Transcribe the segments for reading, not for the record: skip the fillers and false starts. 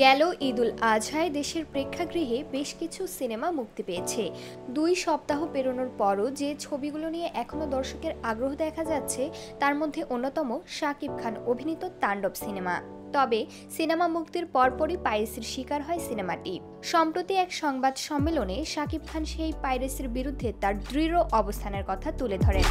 গেল ঈদুল আজহায় দেশের প্রেক্ষাগৃহে বেশ কিছু সিনেমা মুক্তি পেয়েছে। 2 সপ্তাহ পেরোনোর পরও যে ছবিগুলো নিয়ে এখনও দর্শকের আগ্রহ দেখা যাচ্ছে তার মধ্যে অন্যতম শাকিব খান অভিনীত তাণ্ডব সিনেমা। তবে সিনেমা মুক্তির পরপরই পাইরেসির শিকার হয় সিনেমাটি। সম্প্রতি এক সংবাদ সম্মেলনে শাকিব খান সেই পাইরেসির বিরুদ্ধে তার দৃঢ় অবস্থানের কথা তুলে ধরেন।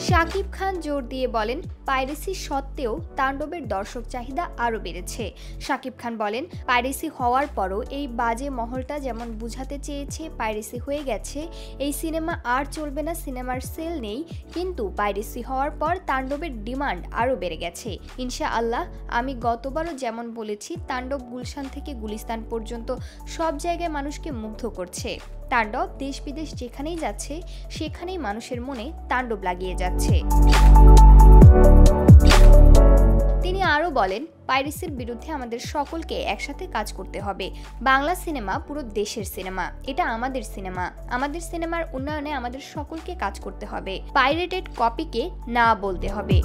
শাকিব খান জোর দিয়ে বলেন, পাইরেসি সত্ত্বেও তাণ্ডবের দর্শক চাহিদা আরও বেড়েছে। শাকিব খান বলেন, পাইরেসি হওয়ার পরও এই বাজে মহলটা যেমন বুঝাতে চেয়েছে পাইরেসি হয়ে গেছে, এই সিনেমা আর চলবে না, সিনেমার সেল নেই, কিন্তু পাইরেসি হওয়ার পর তাণ্ডবের ডিমান্ড আরও বেড়ে গেছে। ইনশাআল্লাহ, আমি গতবারও যেমন বলেছি, তাণ্ডব গুলশান থেকে গুলিস্তান পর্যন্ত সব জায়গায় মানুষকে মুগ্ধ করছে। তাণ্ডব দেশ বিদেশ যেখানেই যাচ্ছে সেখানেই মানুষের মনে তাণ্ডব লাগিয়ে যাচ্ছে। তিনি আরও বলেন, পাইরেসির বিরুদ্ধে আমাদের সকলকে একসাথে কাজ করতে হবে। বাংলা সিনেমা পুরো দেশের সিনেমা, এটা আমাদের সিনেমা। আমাদের সিনেমার উন্নয়নে আমাদের সকলকে কাজ করতে হবে। পাইরেটেড কপিকে না বলতে হবে।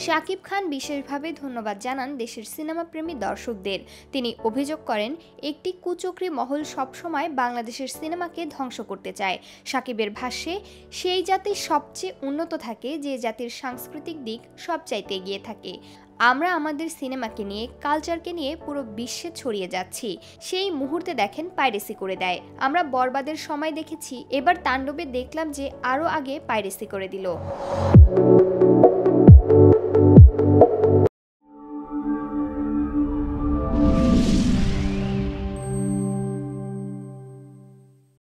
শাকিব খান বিশেষভাবে ধন্যবাদ জানান দেশের সিনেমাপ্রেমী দর্শকদের। তিনি অভিযোগ করেন, একটি কুচক্রী মহল সবসময় বাংলাদেশের সিনেমাকে ধ্বংস করতে চায়। শাকিবের ভাষ্যে, সেই জাতি সবচেয়ে উন্নত থাকে যে জাতির সাংস্কৃতিক দিক সবচাইতে এগিয়ে থাকে। আমরা আমাদের সিনেমাকে নিয়ে, কালচারকে নিয়ে পুরো বিশ্বে ছড়িয়ে যাচ্ছি। সেই মুহূর্তে দেখেন পাইরেসি করে দেয়। আমরা বরবাদের সময় দেখেছি, এবার তাণ্ডবে দেখলাম যে আরও আগে পাইরেসি করে দিল।